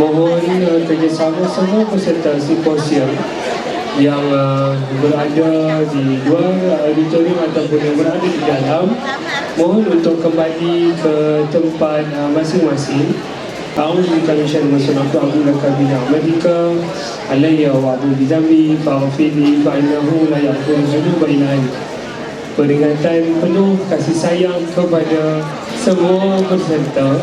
mohon kerjasama semua peserta simposium yang berada di luar auditorium ataupun yang berada di dalam, mohon untuk kembali ke tempat masing-masing. A'udzubillahi minasyaitonir rajim. Aku laka bi ni'matika alayya wa a'udzu bidzambi faghfirli fa innahu la yaghfiru dzunuba illa anta. Peringatan penuh kasih sayang kepada semua peserta.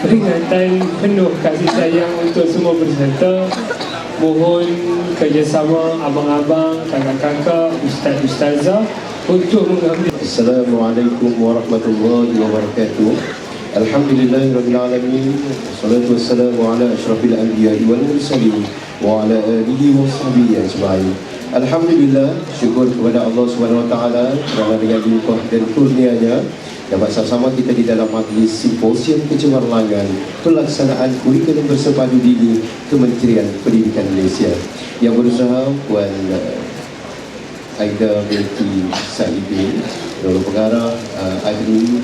Peringatan penuh kasih sayang untuk semua peserta. Mohon kerjasama abang-abang, kakak-kakak, ustaz-ustazah untuk mengambil. Assalamualaikum warahmatullahi wabarakatuh. Alhamdulillahirabbil alamin. Wassalatu wassalamu ala asyrafil anbiya'i wal mursalin wa ala alihi washabihi ajma'in. Alhamdulillah, syukur kepada Allah Subhanahu wa taala kerana dengan limpah dan kurnia-Nya dapat sama-sama kita di dalam majlis simposium kecemerlangan pelaksanaan kurikulum bersepadu dini Kementerian Pendidikan Malaysia yang berusaha Puan Aida binti Saidin, Datuk Pengarah Admin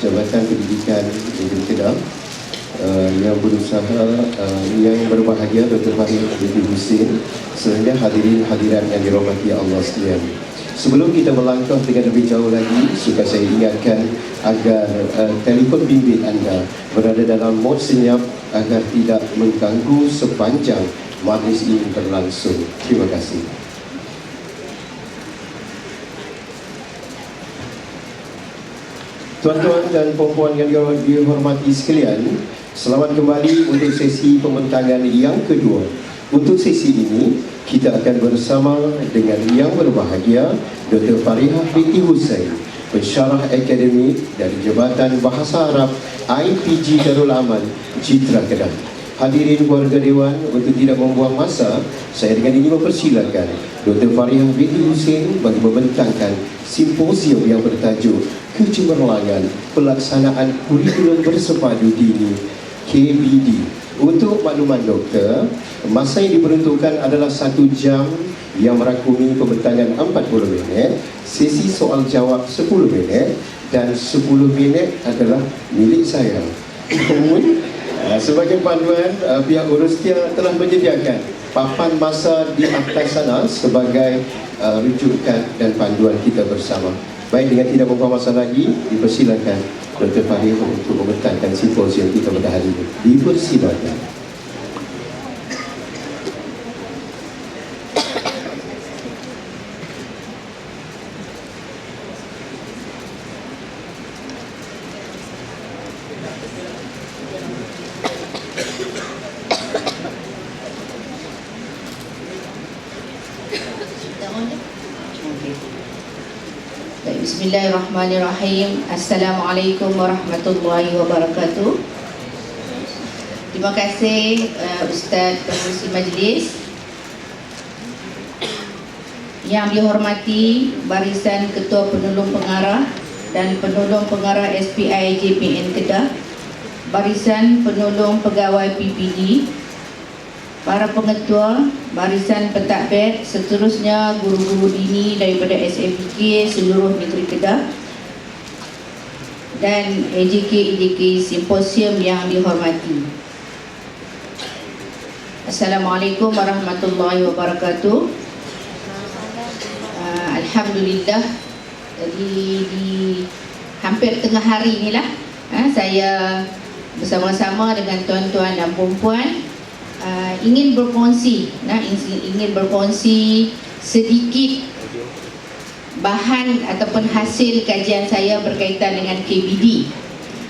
Jabatan Pendidikan Negeri Kedah, yang berusaha, yang berbahagia Dr. Farid binti Husin, serta hadirin-hadiran yang dirahmati Allah sekalian. Sebelum kita melangkah dengan lebih jauh lagi, suka saya ingatkan agar telefon bimbit anda berada dalam mod senyap agar tidak mengganggu sepanjang majlis ini berlangsung. Terima kasih. Tuan-tuan dan puan-puan yang dihormati sekalian, selamat kembali untuk sesi pembentangan yang kedua. Untuk sesi ini, kita akan bersama dengan yang berbahagia Dr. Farihah binti Husain, pensyarah akademik dari Jabatan Bahasa Arab IPG Darul Aman, Citra Kedah. Hadirin keluarga Dewan, untuk tidak membuang masa, saya dengan ini mempersilakan Dr. Farihah binti Husain bagi membentangkan simposium yang bertajuk Kecemerlangan Pelaksanaan Kurikulum Bersepadu Dini KBD. Untuk makluman doktor, masa yang diperuntukkan adalah 1 jam yang merangkumi pembentangan 40 minit, sesi soal jawab 10 minit dan 10 minit adalah milik saya. Namun, sebagai panduan, pihak urustia telah menyediakan papan masa di atas sana sebagai rujukan dan panduan kita bersama. Baik, dengan tidak membuang masa lagi, dipersilakan Dr. Farid untuk membentangkan simposium kita pada hari ini. Dipersilakan. Bismillahirrahmanirrahim. Assalamualaikum warahmatullahi wabarakatuh. Terima kasih Ustaz Pengerusi Majlis. Yang dihormati barisan Ketua Penolong Pengarah dan Penolong Pengarah SPI JPN Kedah, barisan Penolong Pegawai PPD, para pengetua, barisan pentadbir, seterusnya guru-guru dini daripada SMPK seluruh negeri Kedah, dan AJK Simposium yang dihormati. Assalamualaikum warahmatullahi wabarakatuh. Alhamdulillah, jadi di hampir tengah hari inilah saya bersama-sama dengan tuan-tuan dan puan-puan ingin berkongsi sedikit bahan ataupun hasil kajian saya berkaitan dengan KBD.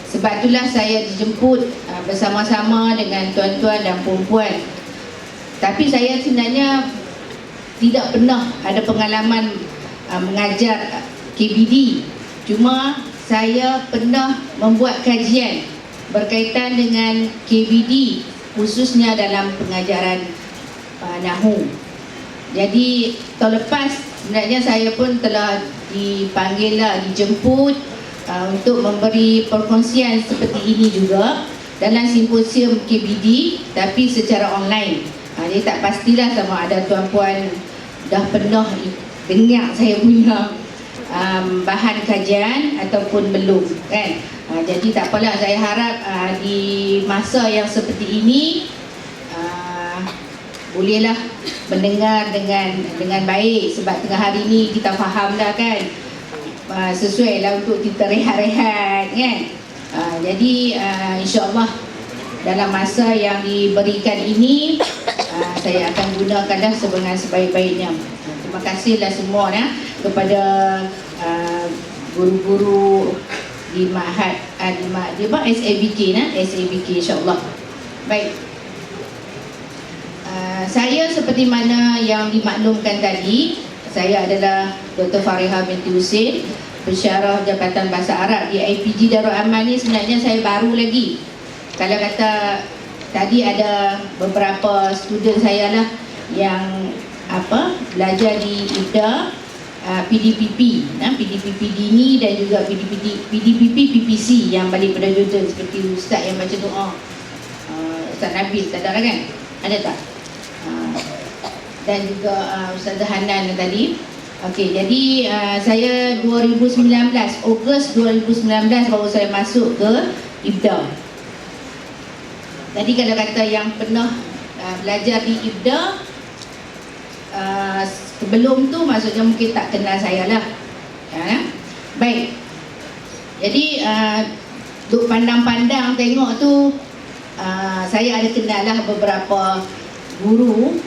Sebab itulah saya dijemput bersama-sama dengan tuan-tuan dan puan-puan. Tapi saya sebenarnya tidak pernah ada pengalaman mengajar KBD. Cuma saya pernah membuat kajian berkaitan dengan KBD, khususnya dalam pengajaran Nahu. Jadi tahun lepas sebenarnya saya pun telah dijemput untuk memberi perkongsian seperti ini juga dalam simposium KBD, tapi secara online. Jadi tak pastilah sama ada tuan-puan dah pernah dengar saya punya bahan kajian ataupun belum, kan? Jadi tak apalah, saya harap di masa yang seperti ini bolehlah mendengar dengan baik, sebab tengah hari ni kita faham dah kan, sesuai lah untuk kita rehat-rehat kan. Jadi insyaAllah dalam masa yang diberikan ini saya akan gunakanlah dengan sebaik-baiknya. Terima kasihlah semua kepada guru-guru di Ma'had di SABK SABK insyaAllah. Baik, saya seperti mana yang dimaklumkan tadi, saya adalah Dr. Fariha binti Husin, pensyarah Jabatan Bahasa Arab di IPG Darul Aman. Ni sebenarnya saya baru lagi. Kalau kata tadi ada beberapa student saya lah yang belajar di IBDA, PDPP dini dan juga PDPP PPC yang balik pada Jordan, seperti Ustaz yang baca doa, Ustaz Nabil, tak ada kan? Ada tak? Dan juga Ustazah Hanan tadi. Okey, jadi saya 2019, Ogos 2019 baru saya masuk ke IBDA. Tadi kalau kata yang pernah belajar di IBDA sebelum tu, maksudnya mungkin tak kenal saya lah. Baik, jadi duk pandang-pandang tengok tu, saya ada kenal lah beberapa guru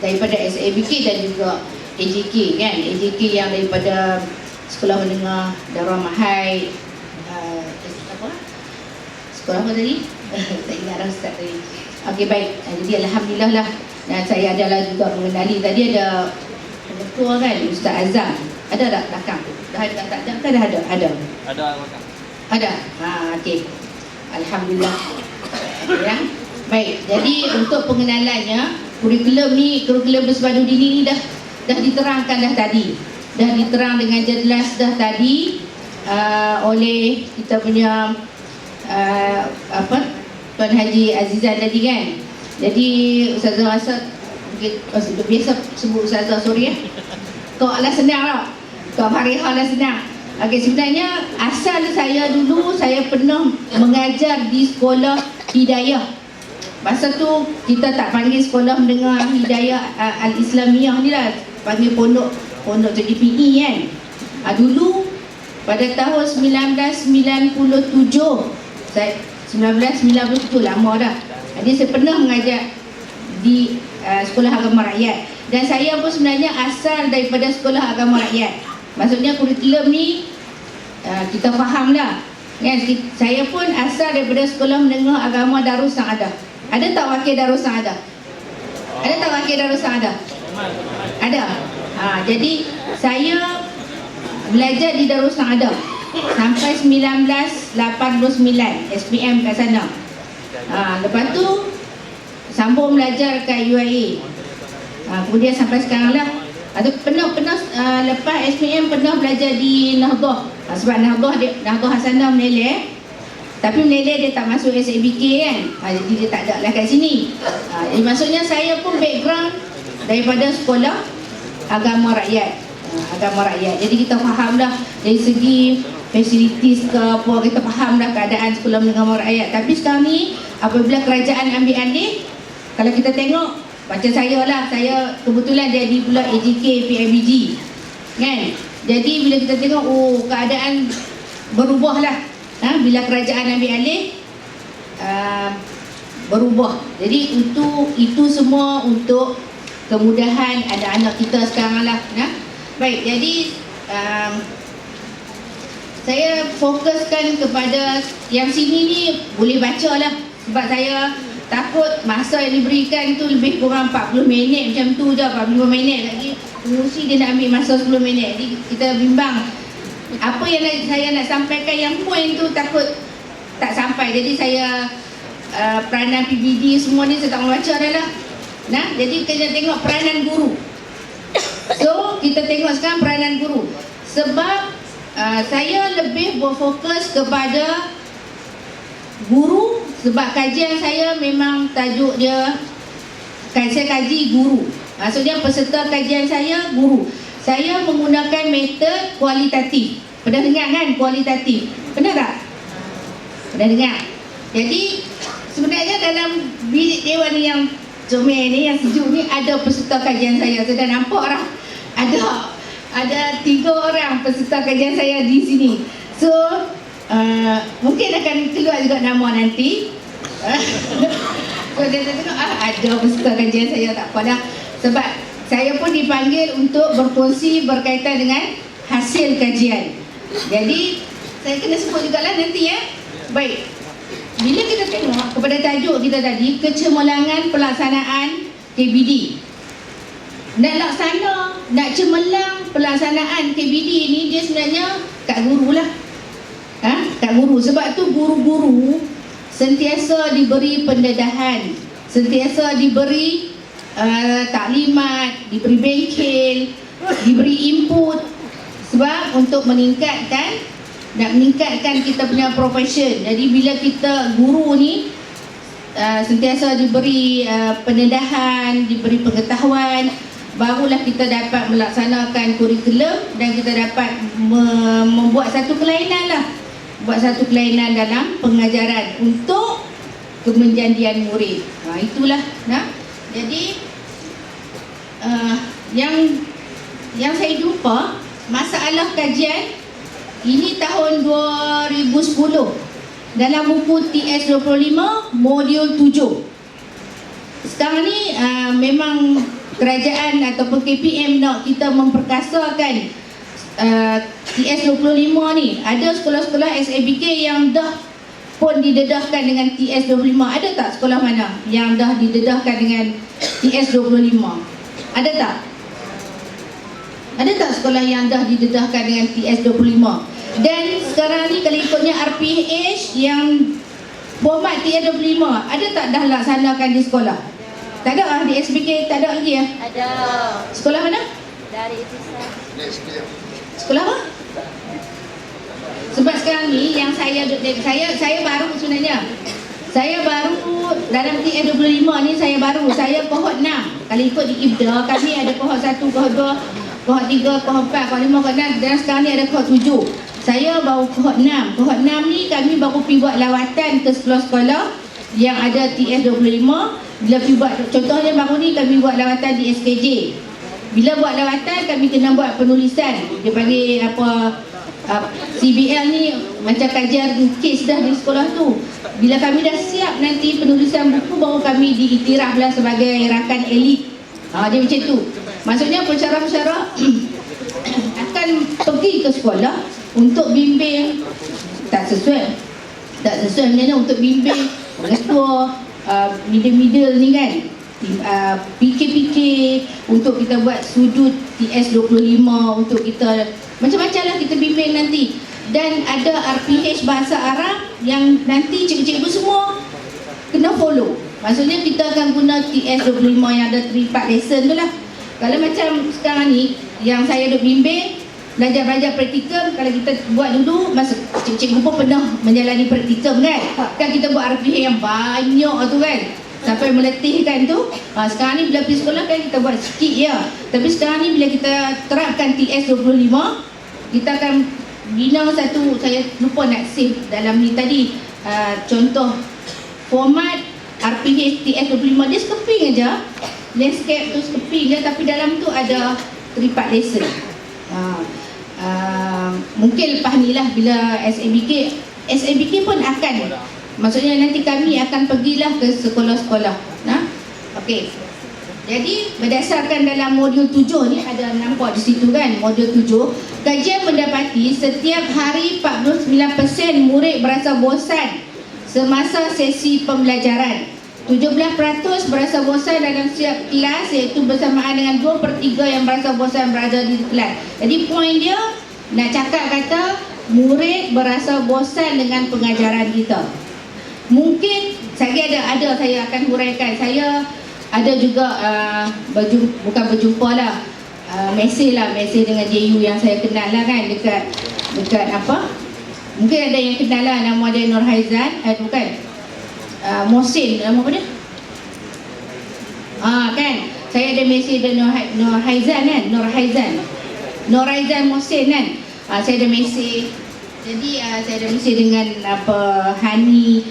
daripada SABK dan juga AJK kan. AJK yang daripada Sekolah Menengah Darul Mahai, sekolah apa tadi? Tak ingat dah Ustaz tadi. Okey, baik. Jadi Alhamdulillah lah. Dan saya adalah juga mengenali, tadi ada pengetua kan, Ustaz Azam. Ada tak belakang? Dah ada tak? Tak ada? Ada. Ada belakang. Ada? Okey. Alhamdulillah. Ya. Baik, jadi untuk pengenalannya, kurikulum bersepadu dini ni dah diterangkan dah tadi. Dah diterang dengan jelas dah tadi oleh kita punya Tuan Haji Azizan tadi kan. Jadi Ustazah rasa biasa sebut Ustazah, sorry Kau lah senang lah, Kau Fariha lah senang. Okey, sebenarnya asal saya dulu, saya pernah mengajar di sekolah Hidayah. Masa tu kita tak panggil sekolah mendengar Hidayah Al-Islamiyah ni lah, panggil pondok TDPE kan. Dulu pada tahun 1997 lama dah. Jadi saya pernah mengajar di Sekolah Agama Rakyat. Dan saya pun sebenarnya asal daripada Sekolah Agama Rakyat. Maksudnya kurikulum ni kita faham lah kan. Saya pun asal daripada Sekolah Menengah Agama Darul Saadah. Ada tak wakil Darul Saadah? Ada tak wakil Darul Saadah? Ada. Jadi saya belajar di Darul Saadah sampai 1989 SPM kat sana. Lepas tu sambung belajar kat UIA. Kemudian sampai sekarang lah. Pernah lepas SPM pernah belajar di Nahdah. Sebab Nahdah Hasanah Meleleh. Tapi Meleleh dia tak masuk SABK kan. Jadi dia tak ada lah kat sini. Jadi maksudnya saya pun background daripada Sekolah Agama Rakyat. Jadi kita faham dah dari segi fasilitis ke apa, kita faham dah keadaan Sekolah Menengah Rakyat. Tapi sekarang ni apabila kerajaan ambil alih, kalau kita tengok macam saya lah, saya kebetulan jadi pula AJK PIBG kan. Jadi bila kita tengok keadaan berubah lah bila kerajaan ambil alih, berubah. Jadi itu semua untuk kemudahan anak-anak kita sekarang lah. Baik, jadi saya fokuskan kepada yang sini ni, boleh baca lah. Sebab saya takut masa yang diberikan tu lebih kurang 40 minit macam tu je, 45 minit lagi pengurusi dia nak ambil masa 10 minit. Jadi kita bimbang apa yang saya nak sampaikan, yang poin tu takut tak sampai. Jadi saya peranan PBD semua ni saya tak mau baca dah lah. Jadi kita tengok peranan guru. So kita tengok sekarang peranan guru. Sebab saya lebih berfokus kepada guru. Sebab kajian saya memang tajuk dia, saya kaji guru. Maksudnya peserta kajian saya guru. Saya menggunakan metod kualitatif. Pernah dengar kan kualitatif? Benar tak? Pernah dengar? Jadi sebenarnya dalam bilik dewan yang comel ni, yang sejuk ni, ada peserta kajian saya. Saya dah nampak orang. Ada 3 orang peserta kajian saya di sini. So mungkin akan keluar juga nama nanti. So dia tengok ada peserta kajian saya, tak apa dah. Sebab saya pun dipanggil untuk berkongsi berkaitan dengan hasil kajian. Jadi saya kena sebut jugalah nanti ya. Baik. Bila kita tengok kepada tajuk kita tadi, kecemerlangan pelaksanaan KBD. Nak cemerlang pelaksanaan KBD ni, dia sebenarnya kat guru lah. Kat guru. Sebab tu guru-guru sentiasa diberi pendedahan, sentiasa diberi taklimat, diberi bengkel, diberi input. Sebab untuk meningkatkan kita punya profession. Jadi bila kita guru ni sentiasa diberi pendedahan, diberi pengetahuan, barulah kita dapat melaksanakan kurikulum dan kita dapat membuat satu kelainan dalam pengajaran untuk kemenjandian murid. Itulah. Jadi yang saya jumpa masalah kajian ini tahun 2010 dalam buku TS25 modul 7. Sekarang ni memang kerajaan ataupun KPM nak kita memperkasakan TS25 ni. Ada sekolah-sekolah SABK yang dah pun didedahkan dengan TS25. Ada tak sekolah mana yang dah didedahkan dengan TS25? Ada tak? Ada tak sekolah yang dah didedahkan dengan TS25? Dan sekarang ni kalau ikutnya RPH yang format TS25, ada tak dah laksanakan di sekolah? Tak ada di SBK, tak ada lagi ya? Ada. Sekolah mana? Dari Itisaf. Sekolah apa? Sebab sekarang ni yang saya baru sebenarnya. Saya baru dalam TS25 ni saya kohort 6. Kalau ikut di IBDA kami ada kohort 1, kohort 2, kohort 3, kohort 4, kohort 5, kohort 6 dan sekarang ni ada kohort 7. Saya baru kohort 6. Kohort 6 ni kami baru pergi buat lawatan ke sekolah-sekolah yang ada TS25. Bila pergi buat, contohnya baru ni kami buat lawatan di SKJ. Bila buat lawatan kami kena buat penulisan. Dia panggil CBL ni macam kajian kes dah di sekolah tu. Bila kami dah siap nanti penulisan buku, baru kami diiktiraflah sebagai rakan elit. Dia macam tu. Maksudnya pensyarah-pensyarah akan pergi ke sekolah untuk bimbing. Tak sesuai sebenarnya untuk bimbing ketua middle ni kan. Fikir-fikir untuk kita buat sudut TS25, untuk kita macam-macam lah kita bimbing nanti. Dan ada RPH bahasa Arab yang nanti cikgu-cikgu semua kena follow. Maksudnya kita akan guna TS25 yang ada 3-4 lesson tu lah. Kalau macam sekarang ni yang saya duk bimbing, belajar praktikum, kalau kita buat dulu masa cikgu pun pernah menjalani praktikum kan kita buat RPH yang banyak tu kan sampai meletihkan tu. Sekarang ni bila pergi sekolah kan kita buat sikit je. Tapi sekarang ni bila kita terapkan TS25, kita akan bina satu, saya lupa nak save dalam ni tadi, contoh format RPH TS25. Dia sekeping aja, landscape tu sekeping je, tapi dalam tu ada 3-4 lesson. Mungkin lepas ni lah bila SABK pun akan, maksudnya nanti kami akan pergilah ke sekolah-sekolah. Okey. Jadi berdasarkan dalam modul 7 ni ada nampak di situ kan, modul 7, kajian mendapati setiap hari 49% murid berasa bosan semasa sesi pembelajaran. 17% berasa bosan dalam setiap kelas, iaitu bersamaan dengan 2/3 yang berasa bosan berada di kelas. Jadi poin dia nak cakap kata murid berasa bosan dengan pengajaran kita. Mungkin saya akan huraikan. Saya ada juga bukan berjumpa lah, mesej dengan JU yang saya kenal lah kan, dekat apa, mungkin ada yang kenal lah, nama dia Nur Haizan, bukan Mohsin, nama apa dia? Kan saya ada mesej dia Nur Haizan kan, Nur Haizan Mohsin kan. Saya ada mesej Jadi saya dah mesti dengan Hani.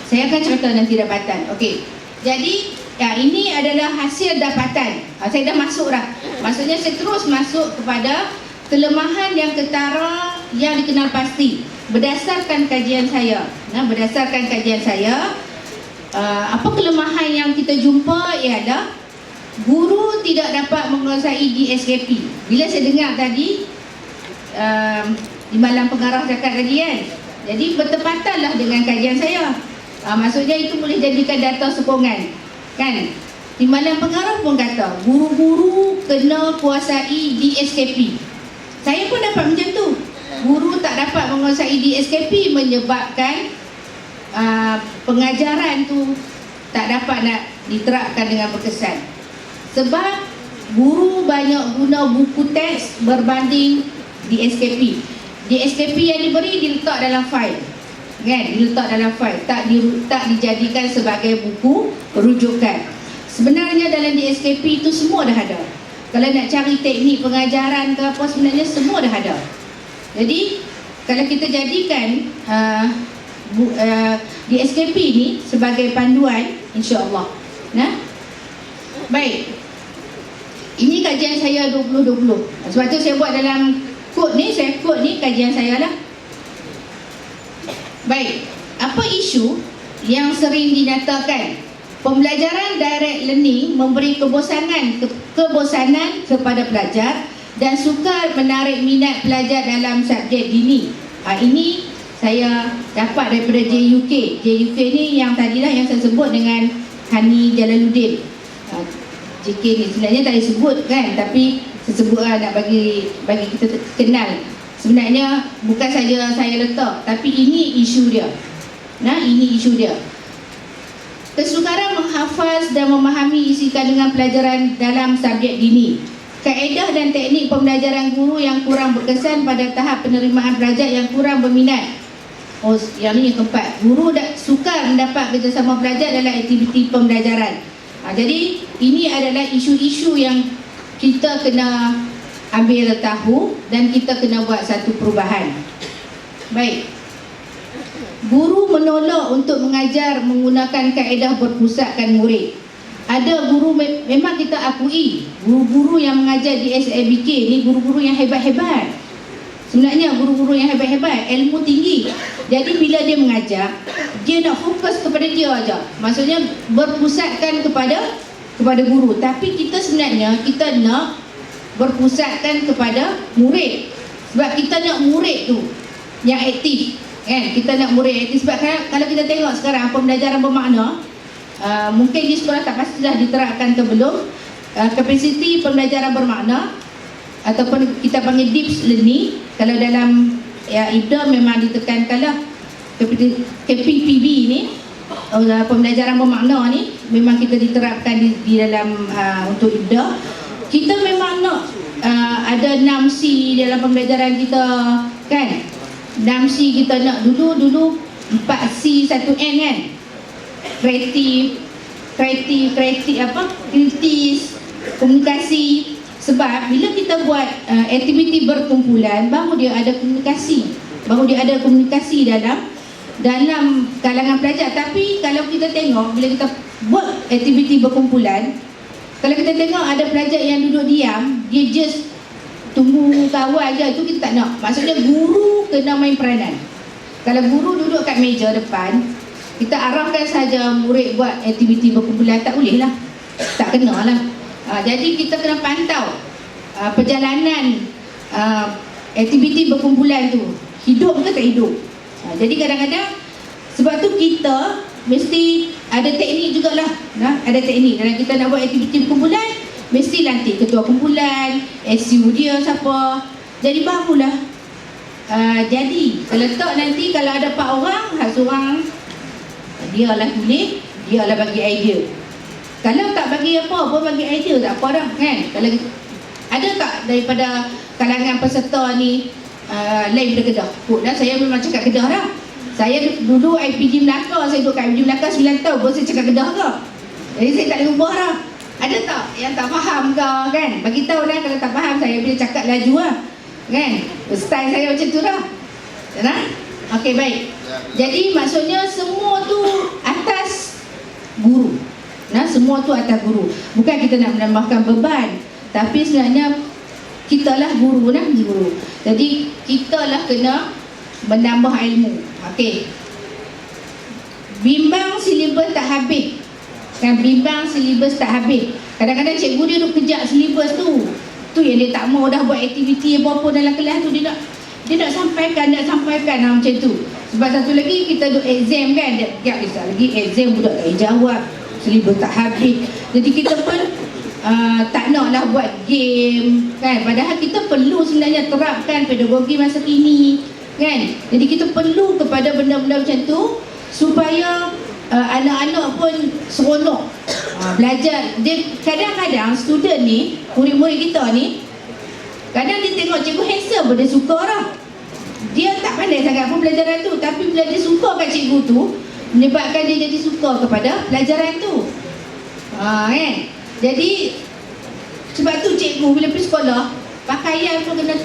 Saya akan cerita nanti dapatan. Okey. Jadi ini adalah hasil dapatan. Saya dah masuk dah. Maksudnya saya terus masuk kepada kelemahan yang ketara yang dikenal pasti berdasarkan kajian saya. Berdasarkan kajian saya, apa kelemahan yang kita jumpa ialah guru tidak dapat menguasai DSKP. Bila saya dengar tadi di malam pengarah cakap tadi kan, jadi bertepatanlah dengan kajian saya. Maksudnya itu boleh jadikan data sokongan kan. Di malam pengarah pun kata guru-guru kena kuasai DSKP. Saya pun dapat macam tu. Guru tak dapat menguasai DSKP menyebabkan pengajaran tu tak dapat nak diterapkan dengan berkesan. Sebab guru banyak guna buku teks berbanding DSKP. DSKP yang diberi diletak dalam fail, kan? Diletak dalam fail, tak dijadikan sebagai buku rujukan. Sebenarnya dalam DSKP itu semua dah ada. Kalau nak cari teknik pengajaran ke apa, sebenarnya semua dah ada. Jadi kalau kita jadikan DSKP ni sebagai panduan, insya-Allah. Baik. Ini kajian saya 2020. Sebab tu saya buat dalam kod ni, kajian saya lah. Baik. Apa isu yang sering dinyatakan? Pembelajaran direct learning memberi kebosanan kepada pelajar dan sukar menarik minat pelajar dalam subjek dini. Ini saya dapat daripada JUK. JUK ni yang tadilah yang saya sebut dengan Hani Jalaluddin. JK ni sebenarnya tak disebut kan, tapi saya sebut nak bagi kita kenal. Sebenarnya bukan saja saya letak, tapi ini isu dia. Ini isu dia. Kesukaran menghafaz dan memahami isi kandungan pelajaran dalam subjek dini. Kaedah dan teknik pembelajaran guru yang kurang berkesan pada tahap penerimaan pelajar yang kurang berminat. Yang ni yang keempat. Guru sukar mendapat kerjasama pelajar dalam aktiviti pembelajaran. Jadi ini adalah isu-isu yang kita kena ambil tahu dan kita kena buat satu perubahan. Baik. Guru menolak untuk mengajar menggunakan kaedah berpusatkan murid. Ada guru, memang kita akui guru-guru yang mengajar di SABK ni guru-guru yang hebat-hebat. Sebenarnya guru-guru yang hebat-hebat, ilmu tinggi. Jadi bila dia mengajar, dia nak fokus kepada dia aja. Maksudnya berpusatkan kepada guru. Tapi kita sebenarnya kita nak berpusatkan kepada murid. Sebab kita nak murid tu yang aktif. Kan? Kita nak murid aktif. Sebab kalau kita tengok sekarang pembelajaran bermakna, mungkin di sekolah tak pastilah diterapkan ke belum. Kapasiti pembelajaran bermakna ataupun kita panggil deep learning, kalau dalam IBDA memang ditekankanlah KPPB ni, pembelajaran bermakna ni memang kita diterapkan di dalam untuk IBDA. Kita memang nak ada 6C dalam pembelajaran kita kan. 6C kita nak dulu 4C 1N kan. Kreatif, kritis, komunikasi. Sebab bila kita buat aktiviti berkumpulan, baru dia ada komunikasi. Dalam kalangan pelajar. Tapi kalau kita tengok, bila kita buat aktiviti berkumpulan, kalau kita tengok ada pelajar yang duduk diam, dia just tunggu kawal je, itu kita tak nak. Maksudnya guru kena main peranan. Kalau guru duduk kat meja depan, kita arahkan saja murid buat aktiviti berkumpulan, tak boleh lah. Tak kena lah. Jadi kita kena pantau perjalanan aktiviti berkumpulan tu, hidup ke tak hidup. Jadi kadang-kadang sebab tu kita mesti ada teknik jugalah. Ada teknik dalam kita nak buat aktiviti berkumpulan, mesti lantik ketua kumpulan, SU dia siapa. Jadi barulah jadi kalau tak nanti kalau ada 4 orang, seorang dia lah tulis, dia lah bagi idea. Kalau tak bagi apa pun bagi idea tak apa dah kan. Kalau ada tak daripada kalangan peserta ni lain daripada Kedah? Dah saya memang cakap Kedah dah. Saya dulu IPG Melaka, saya duduk kat IPG Melaka 9 tahun baru saya cakap Kedah ke. Jadi saya tak boleh ubah dah. Ada tak yang tak faham ke kan? Bagi tahu lah kalau tak faham, saya boleh cakap laju lah kan. Style saya macam tu dah. Nah, okey baik. Jadi maksudnya semua tu atas guru. Nah, semua tu atas guru. Bukan kita nak menambahkan beban, tapi sebenarnya kitalah guru nah, guru. Jadi kitalah kena menambah ilmu. Okey. Bimbang silibus tak habis. Kan bimbang silibus tak habis. Kadang-kadang cikgu dia duk kejar silibus tu. Tu yang dia tak mau dah buat aktiviti apa-apa dalam kelas tu, dia nak sampaikan macam tu. Sebab satu lagi kita duk exam kan, dia lagi exam budak tak jawab, silibus tak habis. Jadi kita pun tak naklah buat game kan. Padahal kita perlu sebenarnya terapkan pedagogi masa kini kan. Jadi kita perlu kepada benda-benda macam tu supaya anak-anak pun seronok belajar. Dia kadang-kadang student ni, murid-murid kita ni, kadang dia tengok cikgu handsome pun dia suka lah. Dia tak pandai sangat pun pelajaran tu, tapi bila dia suka kat cikgu tu, menyebabkan dia jadi suka kepada pelajaran tu. Kan? Jadi sebab tu cikgu bila pergi sekolah, pakaian tu kena,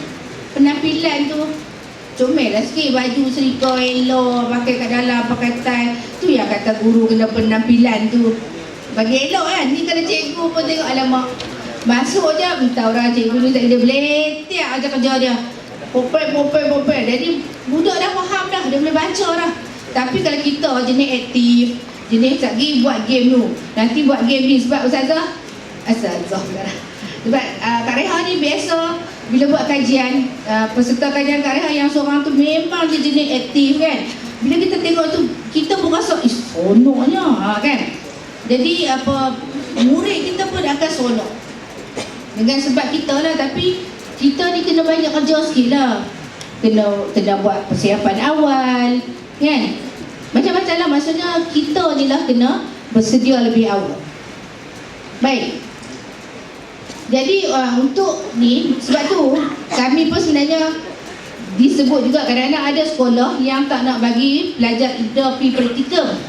penampilan tu comel lah sikit, baju serika elok, pakai kat dalam, pakai tie. Tu yang kata guru kena penampilan tu bagi elok kan. Ni kalau cikgu pun tengok, alamak, masuk je minta orang cikgu ni tak ada, beletik aja kerja dia, popel. Jadi budak dah faham dah, dia boleh baca dah. Tapi kalau kita jenis aktif, jenis tak pergi buat game tu, nanti buat game ni. Sebab Ustazah sebab Kak Reha ni biasa bila buat kajian, peserta kajian Kak Reha yang seorang tu memang dia jenis aktif kan. Bila kita tengok tu, kita pun rasa seronoknya kan. Jadi murid kita pun akan seronok dengan sebab kita lah. Tapi kita ni kena banyak kerja sikit lah. Kena buat persiapan awal kan. Macam-macam lah, maksudnya kita ni lah kena bersedia lebih awal. Baik. Jadi untuk ni, sebab tu kami pun sebenarnya disebut juga kadang-kadang ada sekolah yang tak nak bagi pelajar ida pergi praktikum.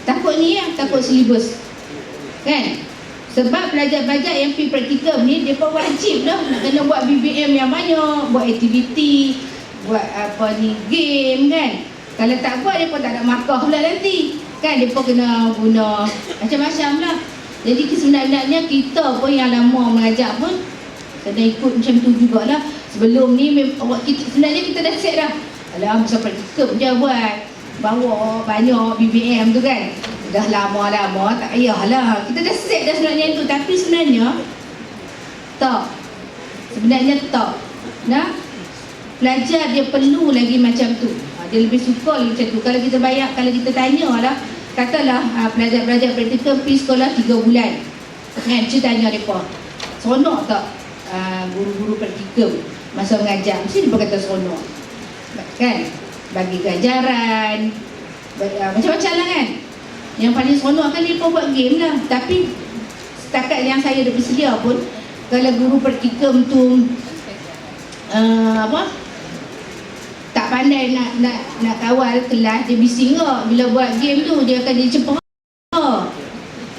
Takut ni ya, takut silibus kan. Sebab pelajar-pelajar yang pergi praktikum ni, dia pun wajib lah nak kena buat BBM yang banyak, buat aktiviti, buat game kan. Kalau tak buat, dia pun tak ada markah pula nanti kan. Dia pun kena guna macam-macam lah. Jadi sebenarnya kita pun yang lama mengajar pun kena ikut macam tu jugalah. Sebelum ni sebenarnya kita dah set dah. Alah, masa praktikum je buat, bawa banyak BBM tu kan. Dah lama-lama tak payahlah. Kita dah set dah sebenarnya tu. Tapi sebenarnya tak. Nah, pelajar dia perlu lagi macam tu. Dia lebih suka lagi macam tu. Kalau kita kalau kita tanya lah, katalah pelajar-pelajar praktikum pergi sekolah 3 bulan kan, kita tanya mereka seronok tak guru-guru praktikum masa mengajar, mesti dia kata seronok kan. Bagi ganjaran macam-macam lah kan. Yang paling seronok kan mereka buat game lah. Tapi setakat yang saya dah bersedia pun, kalau guru praktikum tu tak pandai nak kawal kelas, dia bising ke bila buat game tu, dia akan cepat.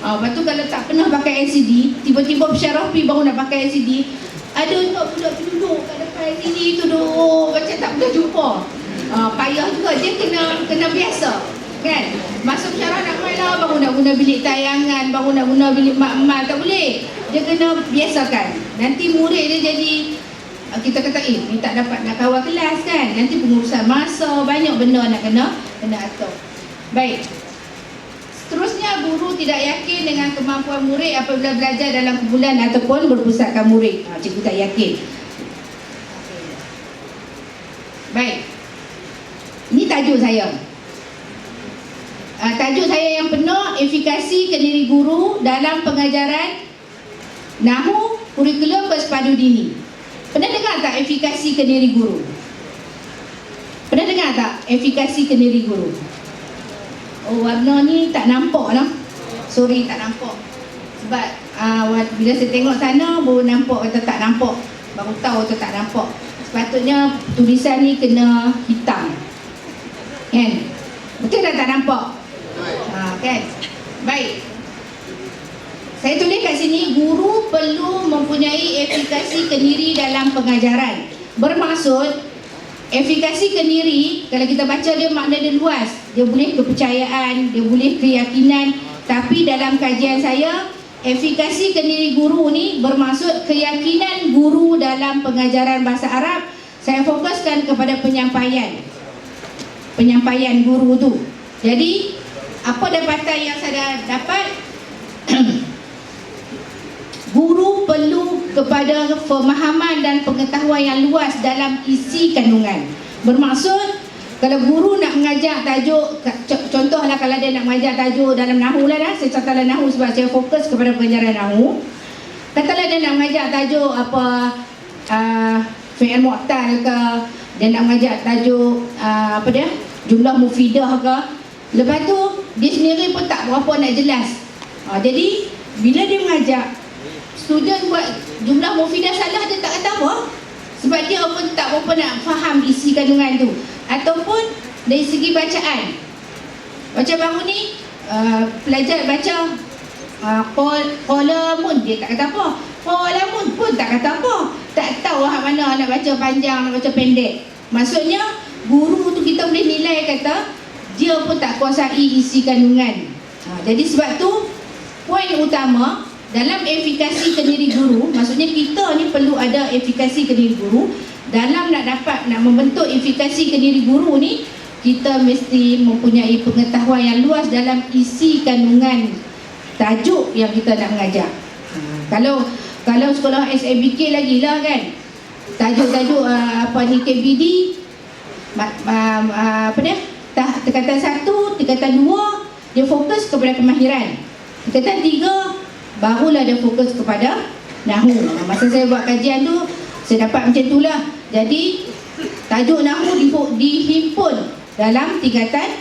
Lepas tu kalau tak pernah pakai LCD, tiba-tiba bersyarah pergi baru nak pakai LCD, ada juga budak duduk kat depan LCD tu macam tak pernah jumpa. Payah juga, dia kena biasa kan. Masuk syarah nak main lah, baru nak guna bilik tayangan, baru nak guna bilik mak-mak, tak boleh. Dia kena biasakan. Nanti murid dia jadi, kita kata ni tak dapat nak kawal kelas kan, nanti pengurusan masa, banyak benda nak kena atur. Baik. Seterusnya, guru tidak yakin dengan kemampuan murid apabila belajar dalam kumpulan ataupun berpusatkan murid. Cikgu tak yakin. Baik. Ini tajuk saya. Tajuk saya yang penuh, efikasi kendiri guru dalam pengajaran Nahu Kurikulum Bersepadu Dini. Pernah dengar tak efikasi kendiri guru? Pernah dengar tak efikasi kendiri guru? Oh, warna ni tak nampak lah. Sorry, tak nampak. Sebab bila saya tengok sana, baru nampak kata tak nampak. Baru tahu kata tak nampak. Sepatutnya tulisan ni kena hitam kan? Betul dah tak nampak? Kan? Baik. Saya tulis kat sini, guru perlu mempunyai efikasi kendiri dalam pengajaran. Bermaksud, efikasi kendiri, kalau kita baca dia makna dia luas. Dia boleh kepercayaan, dia boleh keyakinan. Tapi dalam kajian saya, efikasi kendiri guru ni bermaksud keyakinan guru dalam pengajaran bahasa Arab. Saya fokuskan kepada penyampaian guru tu. Jadi apa dapatan yang saya dapat? Guru perlu kepada pemahaman dan pengetahuan yang luas dalam isi kandungan. Bermaksud kalau guru nak mengajar tajuk, contohlah kalau dia nak mengajar tajuk dalam Nahu lah dah, saya contohlah Nahu sebab saya fokus kepada pengajaran Nahu. Katalah dia nak mengajar tajuk apa, fi'il mu'tal ke, dia nak mengajar tajuk apa dia, jumlah mufidah ke. Lepas tu dia sendiri pun tak berapa nak jelas. Jadi bila dia mengajar, student buat jumlah mufidah salah, dia tak kata apa, sebab dia pun tak berapa nak faham isi kandungan tu. Ataupun dari segi bacaan, macam bangun ni pelajar baca qalamun, dia tak kata apa, qalamun pun tak kata apa, tak tahu mana nak baca panjang, nak baca pendek. Maksudnya guru tu kita boleh nilai kata dia pun tak kuasai isi kandungan. Jadi sebab tu poin utama dalam efikasi kendiri guru, maksudnya kita ni perlu ada efikasi kendiri guru. Dalam nak membentuk efikasi kendiri guru ni, kita mesti mempunyai pengetahuan yang luas dalam isi kandungan tajuk yang kita nak mengajar. Kalau sekolah SABK lagi lah kan, tajuk-tajuk apa ni, KBD, apa dia, tingkatan 1, tingkatan 2 dia fokus kepada kemahiran. Tingkatan 3 barulah dia fokus kepada Nahu. Masa saya buat kajian tu, saya dapat macam itulah. Jadi tajuk Nahu dihimpun dalam tingkatan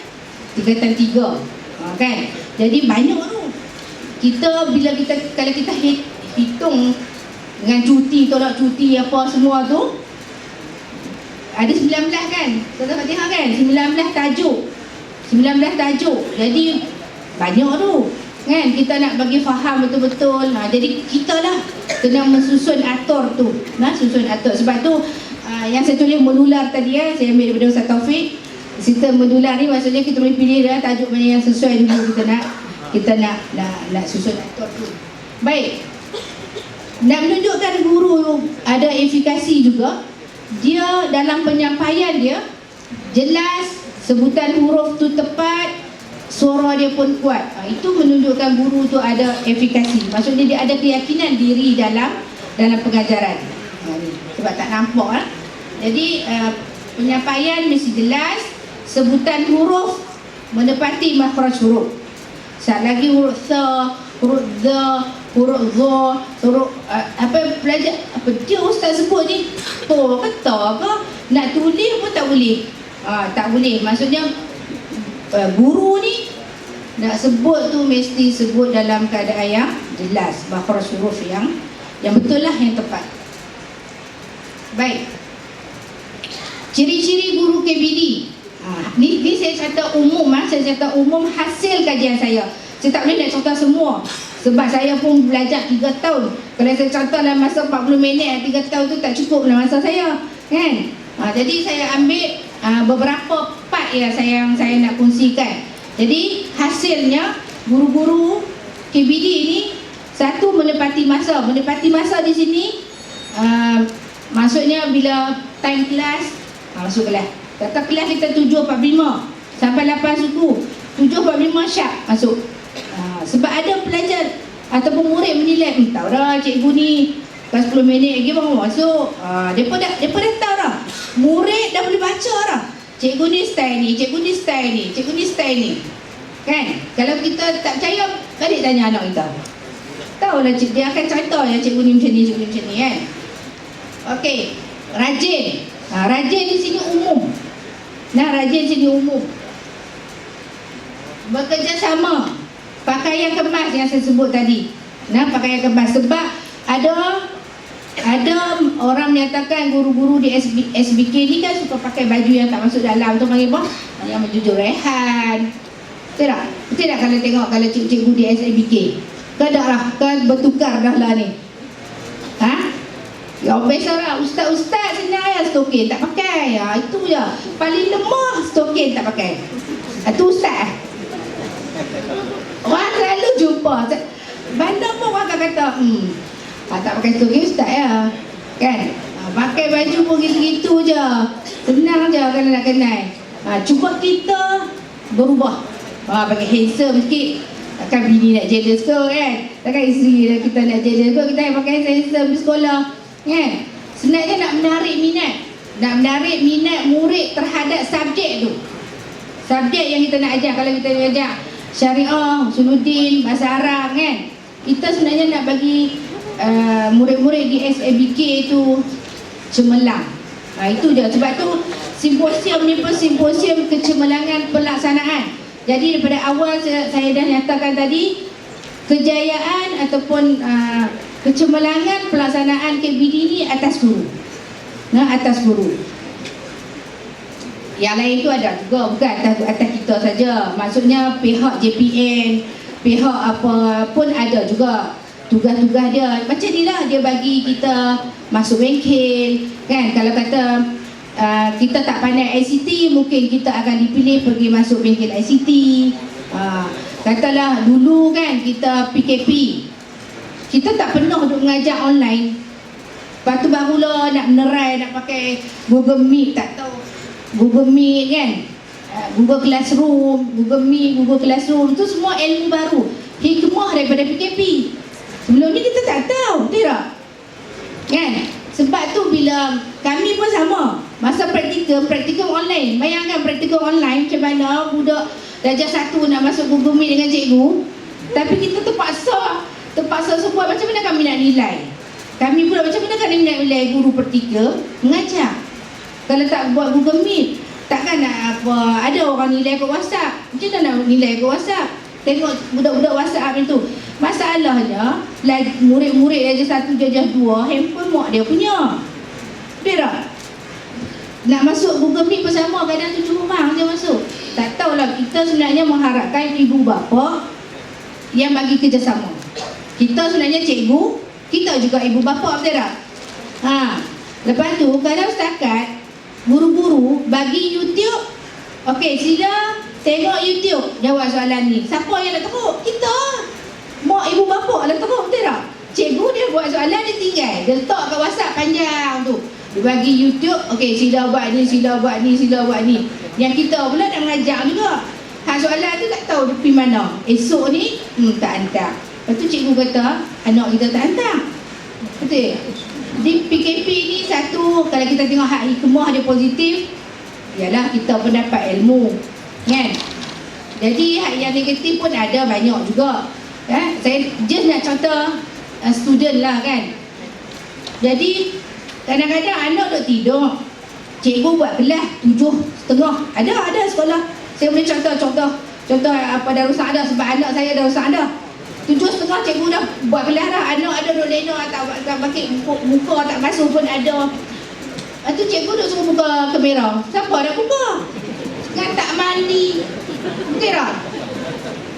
3, kan. Jadi banyak tu. Kalau kita hitung dengan cuti, tolak cuti apa semua tu, ada 19 kan, Surah Fatihah kan, 19 tajuk. Jadi banyak tu kan, kita nak bagi faham betul-betul. Jadi kita lah kena mensusun atur tu, susun atur. Sebab tu yang saya tulis menular tadi, saya ambil daripada Ustaz Taufik. Sistem menular ni maksudnya kita boleh pilih dah tajuk mana yang sesuai dulu kita nak susun atur tu. Baik, nak menunjukkan guru ada efikasi juga, dia dalam penyampaian dia jelas, sebutan huruf tu tepat, suara dia pun kuat. Itu menunjukkan guru tu ada efikasi. Maksudnya dia ada keyakinan diri dalam pengajaran. Sebab tak nampak. Jadi penyampaian mesti jelas, sebutan huruf menepati makhraj huruf. Satu lagi huruf sa, huruf za, huruf za, huruf belajar apa dia ustaz sebut ni, kata ke nak tulis pun tak boleh. Tak boleh. Maksudnya guru ni nak sebut tu mesti sebut dalam keadaan yang jelas, makhraj huruf yang betul lah, yang tepat. Baik, ciri-ciri guru KBD. Ni saya catat umum, saya catat umum hasil kajian saya. Saya tak boleh nak contoh semua, sebab saya pun belajar 3 tahun. Kalau saya contoh dalam masa 40 minit, 3 tahun tu tak cukup dalam masa saya kan. Jadi saya ambil beberapa part yang saya nak kongsikan. Jadi hasilnya guru-guru KBD ni, satu, menepati masa. Menepati masa di sini maksudnya bila time kelas, masuk kelas. Kata kelas kita 7.45 sampai 8 suku, 7.45 sharp masuk. Sebab ada pelajar ataupun murid menilai, tahu dah cikgu ni kelas 10 minit lagi baru masuk. Dia pun dah tahu dah. Murid dah boleh baca dah. Cikgu ni style ni, cikgu ni style ni, cikgu ni style ni. Kan? Kalau kita tak percaya, balik tanya anak kita. Tahu lah, dia akan contoh ya, cikgu ni macam ni, cikgu ni macam ni kan. Okey, rajin. Rajin di sini umum. Rajin sini umum. Bekerjasama. Pakaian kemas yang saya sebut tadi. Pakaian kemas. Sebab ada orang menyatakan guru-guru di SBK ni kan suka pakai baju yang tak masuk dalam tu, panggil apa? Yang baju Jorehan. Betul tak? Betul tak kalau tengok kalau cikgu di SBK? Kan dah lah, kan bertukar dah lah ni. Ya biasalah, ustaz-ustaz senang ya stokin tak pakai. Itu je. Paling lemah stokin tak pakai. Itu ustaz. Orang selalu jumpa. Mana pun orang akan kata, tak pakai stokin ustaz ya. Kan? Pakai baju pun gitu-gitu je. Senang je kalau nak kenal. Cuba kita berubah. Pakai handsome sikit. Takkan bini nak jealous ke kan? Takkan isteri kita nak jealous ke? Kita yang pakai handsome di sekolah kan? Sebenarnya nak menarik minat. Nak menarik minat murid terhadap subjek tu. Subjek yang kita nak ajar. Kalau kita nak ajar syariah, usuluddin, bahasa Arab kan? Kita sebenarnya nak bagi murid-murid di SABK tu cemerlang. Itu je. Sebab tu simposium ni pun simposium kecemerlangan pelaksanaan. Jadi daripada awal saya dah nyatakan tadi, kejayaan ataupun kecemerlangan pelaksanaan KBD ni atas guru. Atas guru. Yang lain tu ada juga, bukan atas kita saja. Maksudnya pihak JPN, pihak apa pun ada juga tugas-tugas dia. Macam ni lah dia bagi kita masuk bengkel kan. Kalau kata kita tak pandai ICT, mungkin kita akan dipilih pergi masuk bengkel ICT. Katalah dulu kan kita PKP, kita tak pernah duk mengajar online. Lepas tu barulah nak menerai, nak pakai Google Meet, tak tahu Google Meet kan, Google Classroom, Google Meet, Google Classroom, tu semua ilmu baru, hikmah daripada PKP. Sebelum ni kita tak tahu, tidak kan? Sebab tu bila kami pun sama, masa praktikum online. Bayangkan praktikum online macam mana budak darjah 1 nak masuk Google Meet dengan cikgu. Tapi kita terpaksa semua. Macam mana kami nak nilai? Kami pula macam mana kami nak nilai guru praktikum mengajar? Kalau tak buat Google Meet, takkan nak apa, ada orang nilai kat WhatsApp. Macam mana nak nilai kat WhatsApp? Tengok budak-budak WhatsApp itu. Masalahnya murid-murid darjah 1, darjah 2, handphone mak dia punya. Betul tak? Nak masuk Google Meet bersama, kadang 7 orang je masuk. Tak tahulah, kita sebenarnya mengharapkan ibu bapa yang bagi kerjasama. Kita sebenarnya cikgu, kita juga ibu bapa, betul tak? Lepas tu kalau setakat guru-guru bagi YouTube, okey sila tengok YouTube, jawab soalan ni. Siapa yang nak teruk? Kita. Mak ibu bapa lah teruk, betul tak? Cikgu dia buat soalan, dia tinggal, dia letak kat WhatsApp panjang tu. Dia bagi YouTube, okey sila buat ni, sila buat ni, sila buat ni. Yang kita pula nak mengajar juga. Soalan tu tak tahu dia pergi mana. Esok ni, tak hantar. Lepas tu cikgu kata, anak kita tak hantar. Betul? Di PKP ni satu, kalau kita tengok hak hikmah dia positif, ialah kita pun dapat ilmu kan. Jadi hak yang negatif pun ada banyak juga. Saya just nak contoh student lah kan. Jadi kadang-kadang anak duk tidur, cikgu buat kelas 7:30. Ada sekolah. Saya boleh contoh apa Darussan ada, sebab anak saya Darussan ada. 7:30 cikgu dah buat kelas dah. Anak ada duk lena, tak pakai muka, tak basuh pun ada. Lepas tu cikgu duk suruh buka kamera. Siapa nak buka? Kan tak mandi. Betul tak?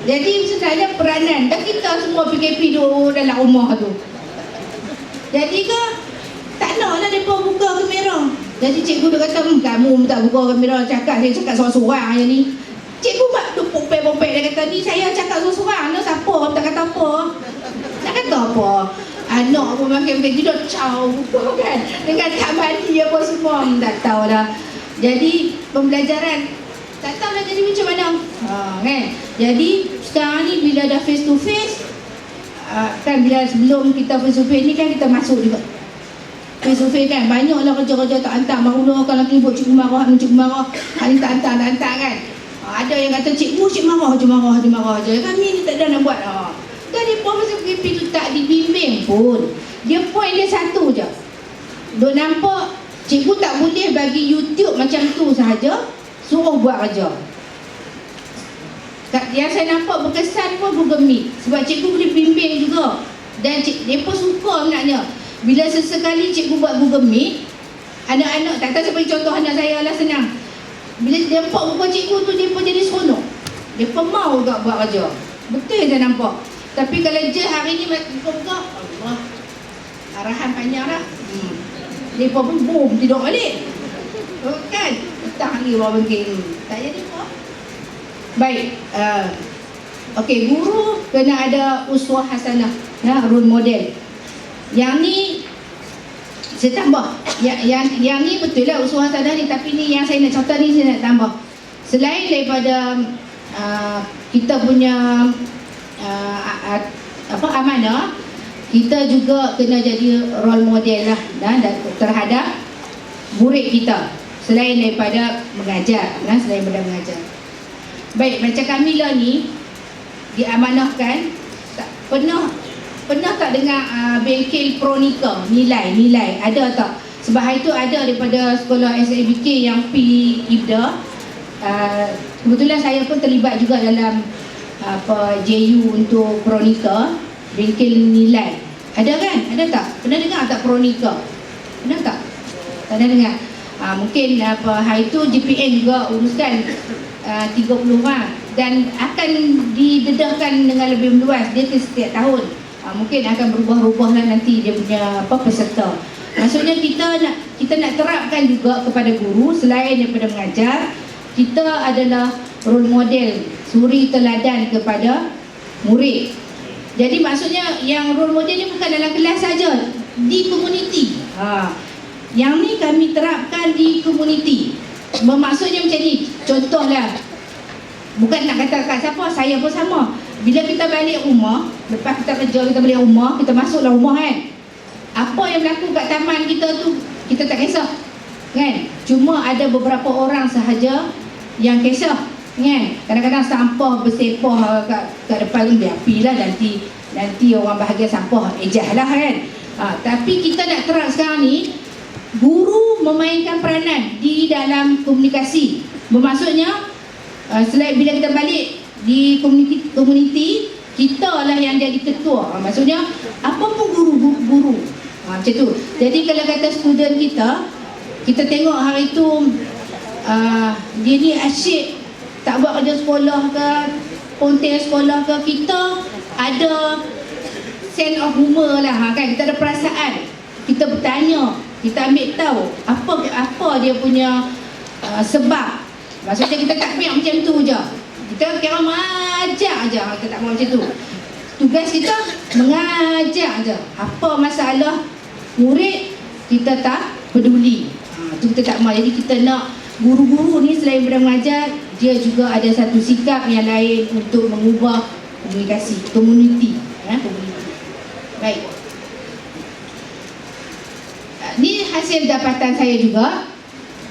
Jadi sebenarnya peranan dah kita semua PKP duduk dalam rumah tu. Jadi ke tak naklah mereka buka kamera. Jadi cikgu dia kata, kamu tak buka kamera, saya cakap sorang-sorang yang ni. Cikgu mak duk popek-popek, dia kata, ni saya cakap sorang-sorang, nak siapa, tak kata apa. Nak kata apa? Anak pun makin tidur, caw buka kan. Dengan tak mandi apa semua, tak tahu dah. Jadi pembelajaran tak tahu dah jadi macam mana. Kan? Jadi sekarang ni bila dah face to face, kan bila sebelum kita face to face ni kan kita masuk juga face to face kan, banyaklah kerja-kerja tak hantar. Barulah kalau ribut cikgu marah, hari ni tak hantar kan. Ada yang kata cikgu marah je. Kami ni tak ada nak buat. Dan dia pun masa PKP tu tak dibimbing pun. Dia point dia satu je. Duk nampak cikgu tak boleh bagi YouTube macam tu sahaja, suruh buat kerja. Yang saya nampak berkesan pun Google Meet, sebab cikgu boleh bimbing juga. Dan dia pun suka sebenarnya. Bila sesekali cikgu buat Google Meet, anak-anak, tak tahu saya bagi contoh anak saya lah, senang. Bila dia nampak muka cikgu tu, dia pun jadi seronok. Dia pun mau tak buat kerja. Betul saya nampak. Tapi kalau je hari ni buka, Allah, arahan panjang dah. Mereka pun boom tidur balik. Kan? Tak lagi orang bengking. Tak jadi apa. Baik. Okey, guru kena ada uswah hasanah, ya, role model. Yang ni saya tambah. Yang ni betul lah uswah hasanah ni, tapi ni yang saya nak contoh ni saya nak tambah. Selain daripada kita punya amanah, kita juga kena jadi role model lah terhadap murid kita. Selain daripada mengajar, selain daripada mengajar. Baik, macam Kamila ni diamanahkan, pernah tak dengar bengkel Pronika nilai ada tak? Sebab hari tu ada daripada sekolah SABK yang IBDA. Kebetulan saya pun terlibat juga dalam JU untuk Pronika, bengkel nilai. Ada kan? Ada tak? Pernah dengar tak Pronika? Pernah tak? Tak ada dengar. Mungkin hari tu JPN juga uruskan 30 orang dan akan didedahkan dengan lebih meluas dia setiap tahun. Mungkin akan berubah-ubah lah nanti dia punya peserta. Maksudnya kita nak terapkan juga kepada guru, selain daripada mengajar, kita adalah role model, suri teladan kepada murid. Jadi maksudnya yang role model ni bukan dalam kelas saja, di komuniti. Yang ni kami terapkan di komuniti. Maksudnya macam ni, contohlah, bukan nak kata kat siapa, saya pun sama. Bila kita balik rumah, lepas kita kerja, kita balik rumah, kita masuklah rumah kan. Apa yang berlaku kat taman kita tu, kita tak kisah kan. Cuma ada beberapa orang sahaja yang kisah kan. Kadang-kadang sampah bersepah kat depan tu, biarlah nanti orang bahagia sampah ejah lah kan. Tapi kita nak terang sekarang ni, guru memainkan peranan di dalam komunikasi. Bermaksudnya selain bila kita balik di komuniti, kita lah yang jadi ketua. Maksudnya apa pun guru macam tu. Jadi kalau kata student kita tengok hari tu dia ni asyik tak buat kerja sekolah ke, ponteng sekolah ke, kita ada sense of humor lah kan. Kita ada perasaan, kita bertanya, kita ambil tahu apa dia punya sebab. Maksudnya kita tak biar macam tu je, kita kira mengajar je, kita tak mahu macam tu. Tugas kita mengajar je. Apa masalah murid kita tak peduli, tu kita tak mahu. Jadi kita nak guru-guru ni selain daripada mengajar, dia juga ada satu sikap yang lain untuk mengubah komuniti. Baik, ni hasil dapatan saya juga.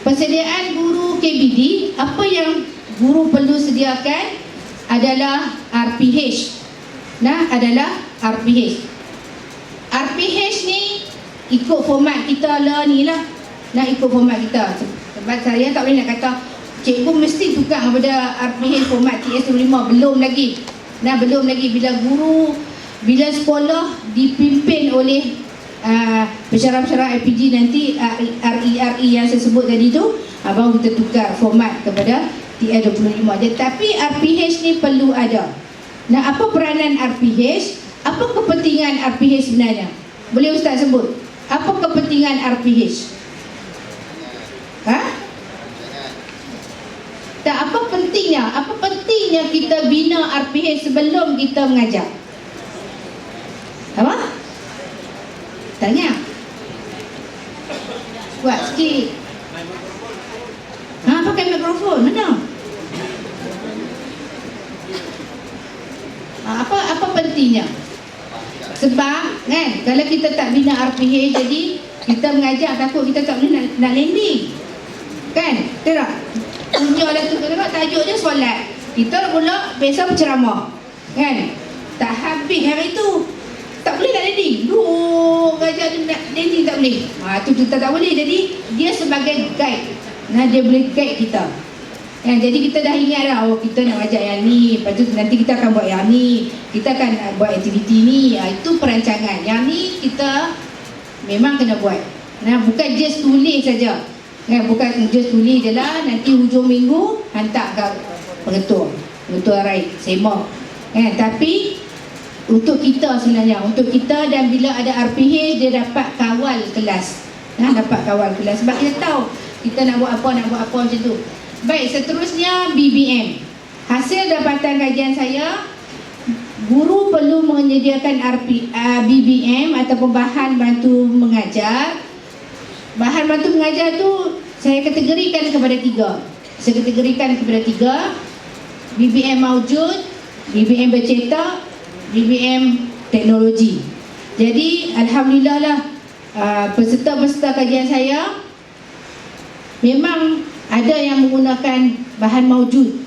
Persediaan guru KBD, apa yang guru perlu sediakan adalah RPH. Adalah RPH. RPH ni ikut format kita lah ni lah. Ikut format kita. Sebab saya tak boleh nak kata cikgu mesti tukar kepada RPH format TS25. Belum lagi. Belum lagi. Bila sekolah dipimpin oleh pensyarah-pensyarah LPG nanti, RERE yang saya sebut tadi tu, baru kita tukar format kepada TS25. Tapi RPH ni perlu ada. Apa peranan RPH? Apa kepentingan RPH sebenarnya? Boleh Ustaz sebut? Apa kepentingan RPH? Tak, apa pentingnya? Apa pentingnya kita bina RPH sebelum kita mengajar? Apa? Tanya. Kuat sikit. Pakai mikrofon. Mana? Apa pentingnya? Sebab kan, kalau kita tak bina RPH, jadi kita mengajar takut kita tak boleh nak landing. Kan? Tak? Punca lah tu, kalau tajuk dia solat, kita pula biasa berceramah. Kan? Tak habis hari tu, tak boleh nak landing. Mengajar tu nak landing tak boleh. Tu kita tak boleh. Jadi dia sebagai guide. Dia boleh guide kita. Jadi kita dah ingat dah, kita nak ajak yang ni, lepas tu nanti kita akan buat yang ni, kita akan buat aktiviti ni. Itu perancangan. Yang ni kita memang kena buat. Bukan just tulis saja. Bukan just tulis je lah, nanti hujung minggu hantar ke pengetua raih, semak. Tapi untuk kita sebenarnya, untuk kita. Dan bila ada RPH dia dapat kawal kelas, dapat kawal kelas sebab kita tahu kita nak buat apa macam tu. Baik, seterusnya BBM. Hasil dapatan kajian saya, guru perlu menyediakan BBM ataupun bahan bantu mengajar. Bahan bantu mengajar tu saya kategorikan kepada tiga. BBM maujud, BBM bercetak, BBM teknologi. Jadi alhamdulillah lah, peserta-peserta kajian saya memang ada yang menggunakan bahan maujud.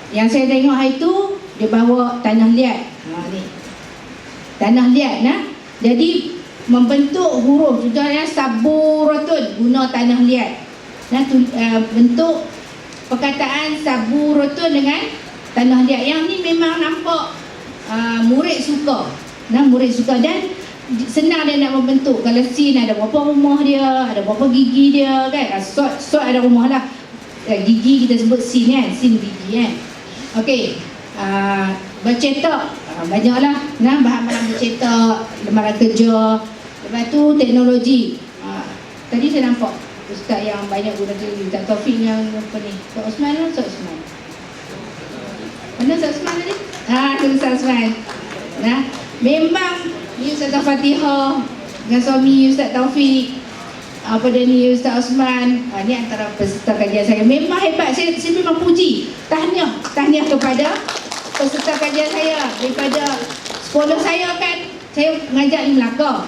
Yang saya tengok hari tu dia bawa tanah liat. Ni tanah liat jadi membentuk huruf, contohnya saburotun guna tanah liat. Bentuk perkataan saburotun dengan tanah liat. Yang ni memang nampak murid suka. Murid suka dan senang dia nak membentuk. Kalau sin ada berapa rumah dia, ada berapa gigi dia kan. Sort ada rumah lah. Gigi kita sebut sin kan, sin gigi kan. Okey. Bercetak banyaklah bahan-bahan bercetak, lembaran kerja. Lepas tu teknologi. Tadi saya nampak ustaz yang banyak guna teknologi. Ustaz Taufik yang apa ni? Ustaz Osman lah, Ustaz Osman. Mana Ustaz Osman tadi? Ustaz Osman. Memang ni Ustaz Fatihah dengan suami Ustaz Taufik. Apa dia ni Ustaz Osman. Ni antara peserta kajian saya. Memang hebat. Saya memang puji. Tahniah kepada peserta kajian saya. Daripada sekolah saya kan, saya mengajar di Melaka.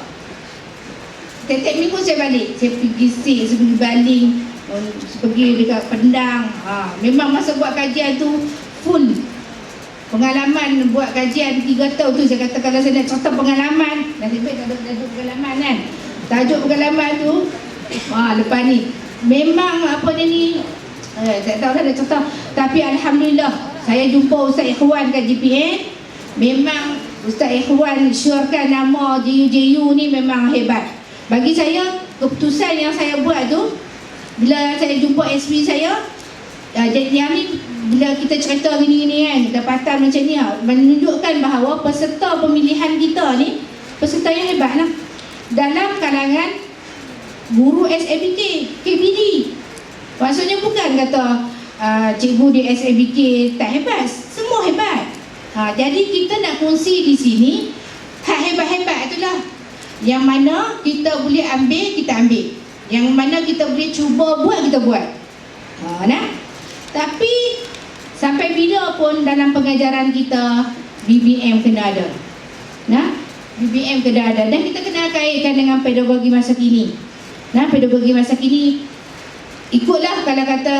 Setiap minggu saya balik. Saya pergi Sik, saya pergi Baling, saya pergi dekat Pendang. Memang masa buat kajian tu full pengalaman. Buat kajian 3 tahun tu, saya kata kalau saya nak cerita pengalaman, nasib baik tajuk pengalaman kan. Tajuk pengalaman tu lepas ni memang apa dia ni, tak tahu dah nak cerita. Tapi alhamdulillah saya jumpa Ustaz Ikhwan kat GPN. Memang Ustaz Ikhwan syorkan nama JU ni memang hebat. Bagi saya, keputusan yang saya buat tu, bila saya jumpa SP saya, yang ni bila kita cerita gini-gini kan, dapatan macam ni menunjukkan bahawa peserta pemilihan kita ni peserta yang hebat lah dalam kalangan guru SABK, KBD. Maksudnya bukan kata cikgu di SABK tak hebat, semua hebat. Jadi kita nak kongsi di sini hak hebat-hebat itulah. Yang mana kita boleh ambil, kita ambil. Yang mana kita boleh cuba buat, kita buat. Tapi sampai bila pun dalam pengajaran kita BBM kena ada. BBM kena ada. Dan kita kena kaitkan dengan pedagogi masa kini. Pedagogi masa kini, ikutlah kalau kata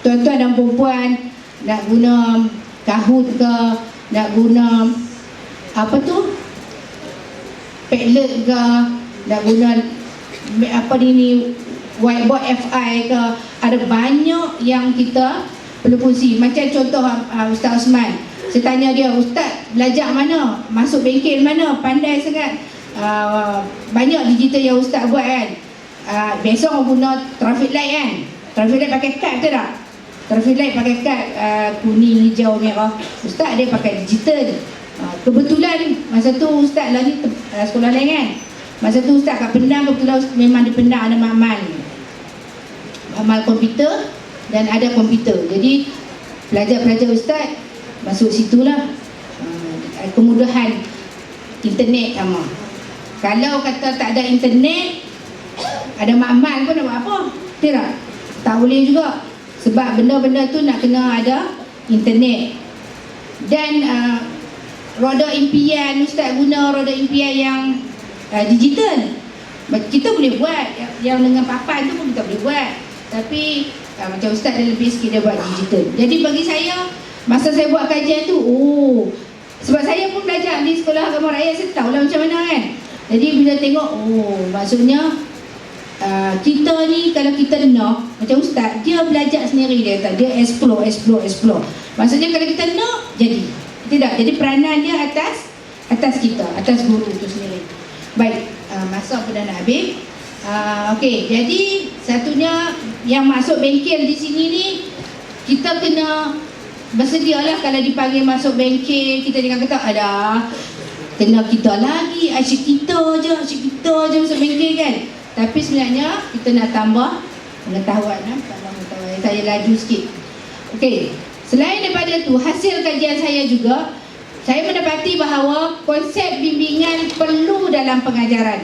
tuan-tuan dan perempuan nak guna Kahoot ke, nak guna apa tu, Padlet ke, nak guna apa ni whiteboard FI ke, ada banyak yang kita perlu kongsi. Macam contoh Ustaz Osman, saya tanya dia, Ustaz belajar mana, masuk bengkel mana, pandai sangat. Banyak digital yang Ustaz buat kan. Biasa orang guna traffic light kan, traffic light pakai kad tu tak? Traffic light pakai kad kuning, hijau, merah. Ustaz dia pakai digital. Kebetulan masa tu Ustaz lah ni sekolah lain kan. Masa tu Ustaz kat Pendang, kebetulan memang di Pendang ada makmal komputer dan ada komputer. Jadi pelajar-pelajar Ustaz masuk situlah. Kemudahan internet sama. Kalau kata tak ada internet, ada makmal pun nak buat apa? Tidak, tak boleh juga. Sebab benda-benda tu nak kena ada internet. Dan roda impian, Ustaz guna roda impian yang digital. Kita boleh buat yang dengan papan tu pun kita boleh buat. Tapi macam Ustaz dia lebih sikit dia buat digital. Jadi bagi saya, masa saya buat kajian tu, sebab saya pun belajar di sekolah agama rakyat, saya tahulah macam mana kan. Jadi bila tengok, maksudnya kita ni kalau kita nak, macam Ustaz, dia belajar sendiri, dia explore. Maksudnya kalau kita nak, jadi. Tidak, jadi peranan dia atas kita, atas guru itu sendiri. Baik, masa pun dah nak habis. Okey, jadi satunya yang masuk bengkel di sini ni, kita kena bersedialah kalau dipanggil masuk bengkel, kita jangan kata alah kena kita lagi, asyik kita je masuk bengkel kan. Tapi sebenarnya kita nak tambah pengetahuan, tambah pengetahuan. Saya laju sikit. Okey, selain daripada tu, hasil kajian saya juga, saya mendapati bahawa konsep bimbingan perlu dalam pengajaran.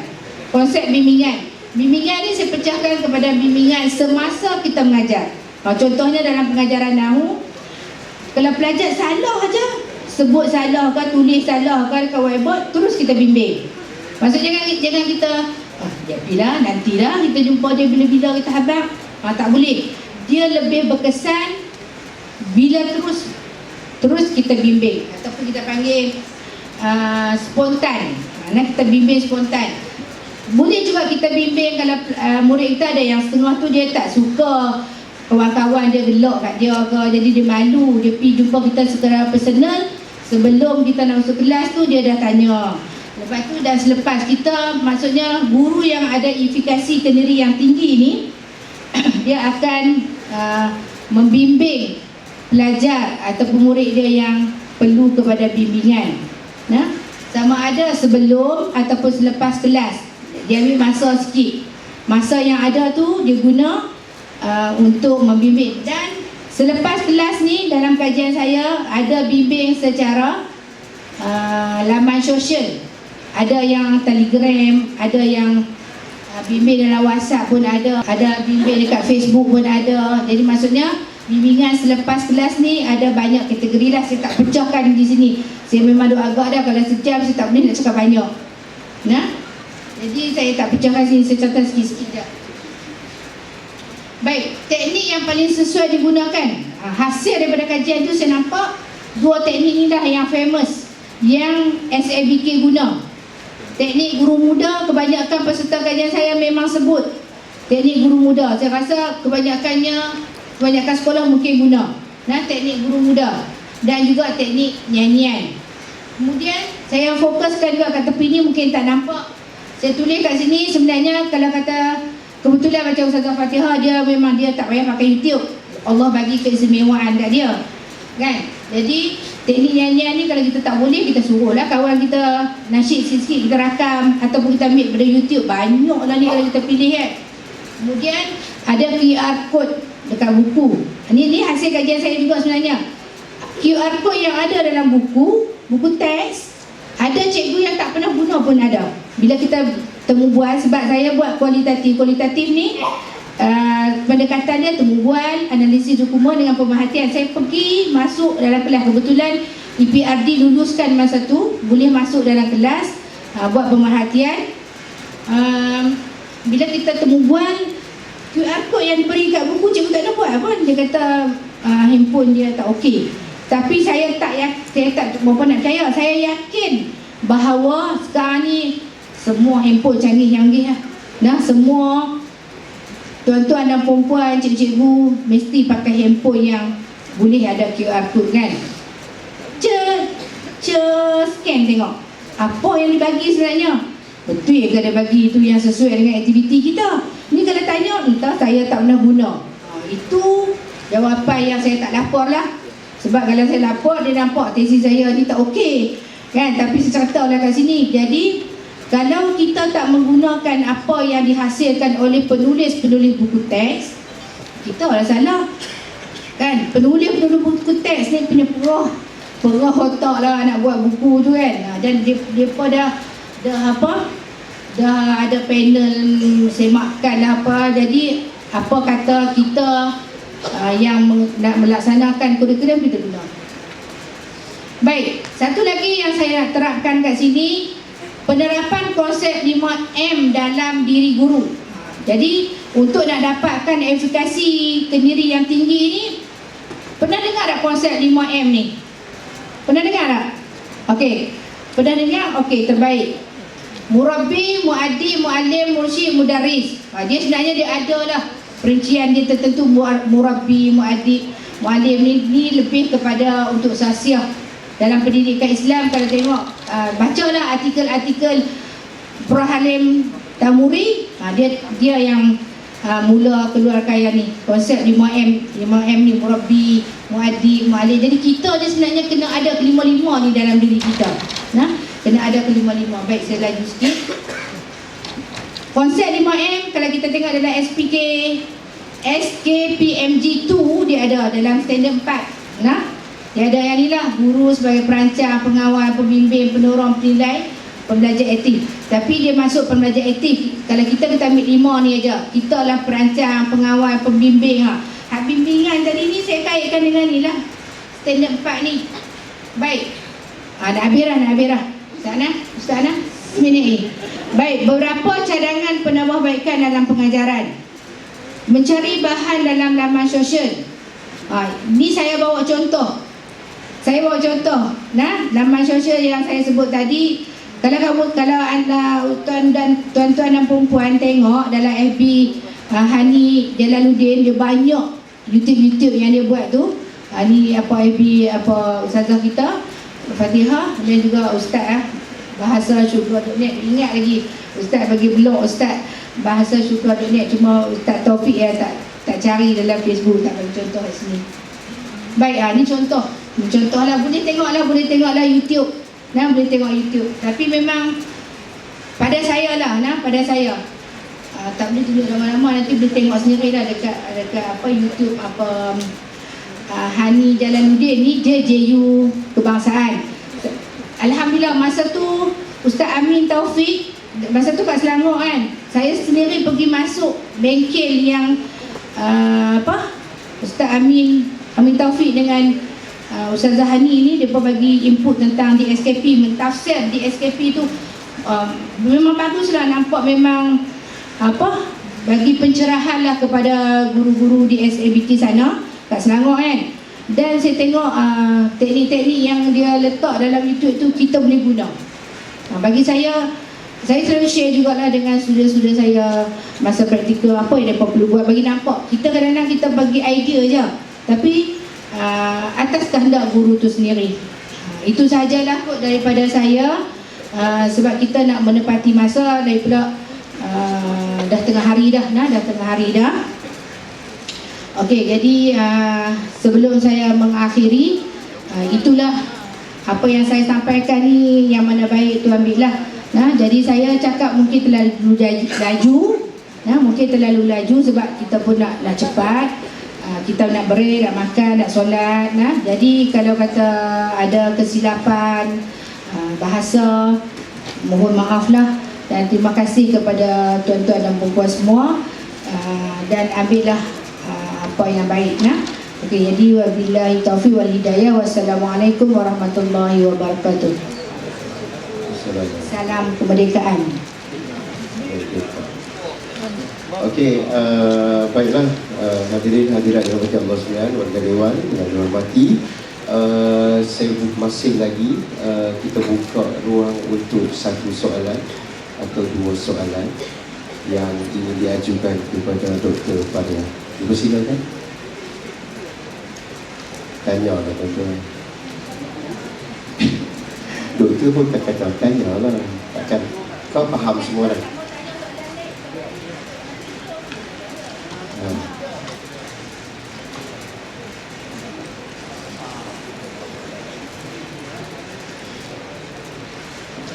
Konsep bimbingan ni saya pecahkan kepada bimbingan semasa kita mengajar. Contohnya dalam pengajaran Nahu, kalau pelajar salah aja, sebut salah ke, tulis salah ke kat whiteboard, terus kita bimbing. Maksudnya jangan kita nantilah kita jumpa dia bila-bila kita habaq. Tak boleh. Dia lebih berkesan bila terus kita bimbing, ataupun kita panggil spontan. Kita bimbing spontan. Boleh juga kita bimbing kalau murid kita ada yang setengah tu dia tak suka, kawan-kawan dia gelak kat dia ke, jadi dia malu, dia pergi jumpa kita secara personal. Sebelum kita nak masuk kelas tu dia dah tanya. Lepas tu dah selepas kita, maksudnya guru yang ada efikasi kendiri yang tinggi ni dia akan membimbing pelajar ataupun murid dia yang perlu kepada bimbingan. Sama ada sebelum ataupun selepas kelas. Dia ambil masa sikit. Masa yang ada tu dia guna untuk membimbing. Dan selepas kelas ni, dalam kajian saya ada bimbing secara laman sosial. Ada yang Telegram, ada yang bimbing dalam WhatsApp pun ada bimbing dekat Facebook pun ada. Jadi maksudnya bimbingan selepas kelas ni ada banyak kategori lah. Saya tak pecahkan di sini. Saya memang duk agak dah, kalau sejam saya tak boleh nak cakap banyak. Jadi saya tak pecahkan sini, saya catat sikit-sikit je. Baik, teknik yang paling sesuai digunakan. Hasil daripada kajian tu saya nampak dua teknik ni dah yang famous, yang SABK guna. Teknik guru muda, kebanyakan peserta kajian saya memang sebut teknik guru muda. Saya rasa kebanyakan sekolah mungkin guna teknik guru muda. Dan juga teknik nyanyian. Kemudian saya fokuskan juga kat tepi ni, mungkin tak nampak. Saya tulis kat sini, sebenarnya kalau kata kebetulan macam Ustazah Fatihah, dia memang dia tak payah pakai YouTube. Allah bagi keistimewaan kat dia, kan? Jadi teknik nyanyian ni kalau kita tak boleh, kita suruhlah kawan kita nasyid sikit-sikit, kita rakam ataupun kita ambil pada YouTube. Banyak lah ni kalau kita pilih kan. Kemudian ada QR code dekat buku. Ini hasil kajian saya juga sebenarnya. QR code yang ada dalam buku teks, ada cikgu yang tak pernah guna pun ada. Bila kita temu bual, sebab saya buat kualitatif ni pendekatan dia temu bual, analisis dokumen dengan pemerhatian. Saya pergi masuk dalam kelas. Kebetulan EPRD luluskan masa tu, boleh masuk dalam kelas buat pemerhatian. Bila kita temu bual, QR code yang diberi kat buku cikgu tak ada buat pun. Dia kata handphone dia tak okey. Tapi saya tak berapa nak percaya. Saya yakin bahawa sekarang ni semua handphone canggih-canggih lah. Semua tuan-tuan dan perempuan, cikgu-cikgu mesti pakai handphone yang boleh ada QR code kan. Scan tengok apa yang dibagi sebenarnya. Betul ke dia bagi itu yang sesuai dengan aktiviti kita. Ni kalau tanya, entah saya tak pernah guna. Itu jawapan yang saya tak lapor lah. Sebab kalau saya lapor, dia nampak tesis saya ni tak okey kan. Tapi saya ceritalah kat sini. Jadi kalau kita tak menggunakan apa yang dihasilkan oleh penulis-penulis buku teks, kita lah salah kan. Penulis-penulis buku teks ni punya perah otak lah nak buat buku tu kan. Dan dia dah ada panel semakan lah apa. Jadi apa kata kita yang nak melaksanakan kurikulum kita guna. Baik, satu lagi yang saya nak terapkan kat sini, penerapan konsep 5M dalam diri guru. Jadi untuk nak dapatkan efikasi kendiri yang tinggi ni, pernah dengar tak konsep 5M ni? Pernah dengar tak? Okey, pernah dengar? Okey, terbaik. Murabbi, muaddi, muallim, mursyid, mudarris. Dia sebenarnya dia ada lah perincian dia tertentu. Murabbi, muaddi, muallim ni lebih kepada untuk sasiah dalam pendidikan Islam. Kalau tengok, bacalah artikel-artikel Prof. Halim Tamuri, dia yang mula keluarkan yang ni, konsep 5M ni, murabbi, muaddi, muallim. Jadi kita je sebenarnya kena ada kelima-lima ni dalam diri kita. Nah, kena ada kelima-lima. Baik, saya laju sikit. Konsep 5M kalau kita tengok dalam SKPMG 2 dia ada dalam standard 4. Nah, dia ada yang ni lah, guru sebagai perancang, pengawal, pembimbing, penolong, penilai, pembelajar aktif. Tapi dia masuk pembelajar aktif. Kalau kita ambil 5 ni aja, kita lah perancang, pengawal, pembimbing. Hak bimbingan tadi ni saya kaitkan dengan ni lah, standard 4 ni. Baik, nak habis dah. Ustaz Ana, seminit ni. Baik, beberapa cadangan penambahbaikan dalam pengajaran. Mencari bahan dalam laman sosial. Ni saya bawa contoh. Nah, laman sosial yang saya sebut tadi. Kalau anda tuan-tuan dan perempuan tengok dalam FB Hani Jalaluddin, dia banyak YouTube yang dia buat tu. Ni FB ustazah kita Fatihah, dan juga ustaz bahasa syukur.net. Ingat lagi ustaz bagi blog ustaz bahasa syukur.net, cuma Ustaz Taufik tak cari dalam Facebook, tak bagi contoh kat sini. Baik, ni contoh lah, boleh tengoklah YouTube. Nah, boleh tengok YouTube. Tapi memang pada saya tak boleh tunjuk lama-lama, nanti boleh tengok sendiri lah dekat YouTube Hani Jalaluddin ni, dia JU kebangsaan. Alhamdulillah, masa tu Ustaz Amin Taufik, masa tu kat Selangor kan, saya sendiri pergi masuk bengkel yang Ustaz Amin Taufik dengan Ustazah Hani ni, dia bagi input tentang DSKP, mentafsir DSKP tu. Memang baguslah, nampak memang bagi pencerahan lah kepada guru-guru di SABT sana kat Selangor kan. Dan saya tengok teknik-teknik yang dia letak dalam YouTube tu kita boleh guna. Bagi saya selalu share jugalah dengan student-student saya masa praktikal apa yang mereka perlu buat. Bagi nampak, kita kadang-kadang kita bagi idea je, tapi atas kehendak guru tu sendiri. Itu sajalah kot daripada saya, sebab kita nak menepati masa daripada dah tengah hari dah. Okey, jadi sebelum saya mengakhiri, itulah apa yang saya sampaikan ni, yang mana baik tu ambil lah. Jadi saya cakap mungkin terlalu laju, sebab kita pun nak cepat. Kita nak break, nak makan, nak solat. Jadi kalau kata ada kesilapan bahasa, mohon maaf lah. Dan terima kasih kepada tuan-tuan dan puan-puan semua, dan ambillah apa yang baik. Okey, jadi wabillahi taufiq wal hidayah. Wassalamualaikum warahmatullahi wabarakatuh. Salam kemerdekaan. Okey, baiklah hadirin hadirat yang dirahmati Allah sekalian, warga dewan yang dihormati, saya masih lagi kita buka ruang untuk satu soalan atau dua soalan yang ingin diajukan kepada Dr. Faria. Ibu silakan. Tanya lah tuan-tuan. Doktor pun kata tanya lah, takkan kau faham semua dah.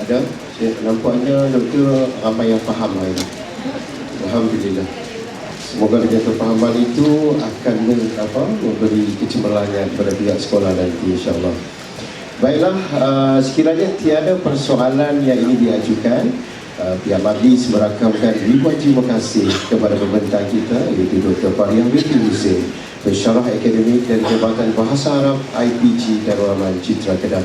Ada? Nampaknya doktor ramai yang faham lah ini. Alhamdulillah. Semoga dengan kefahaman itu akan memberi kecemerlangan kepada pihak sekolah nanti, insyaAllah. Baiklah, sekiranya tiada persoalan yang ini diajukan, pihak majlis merakamkan ribuan terima kasih kepada pembentang kita, iaitu Dr. Faria binti Husin, Pensyarah Akademik dan Jabatan Bahasa Arab IPG Darul Aman Citra Kedah.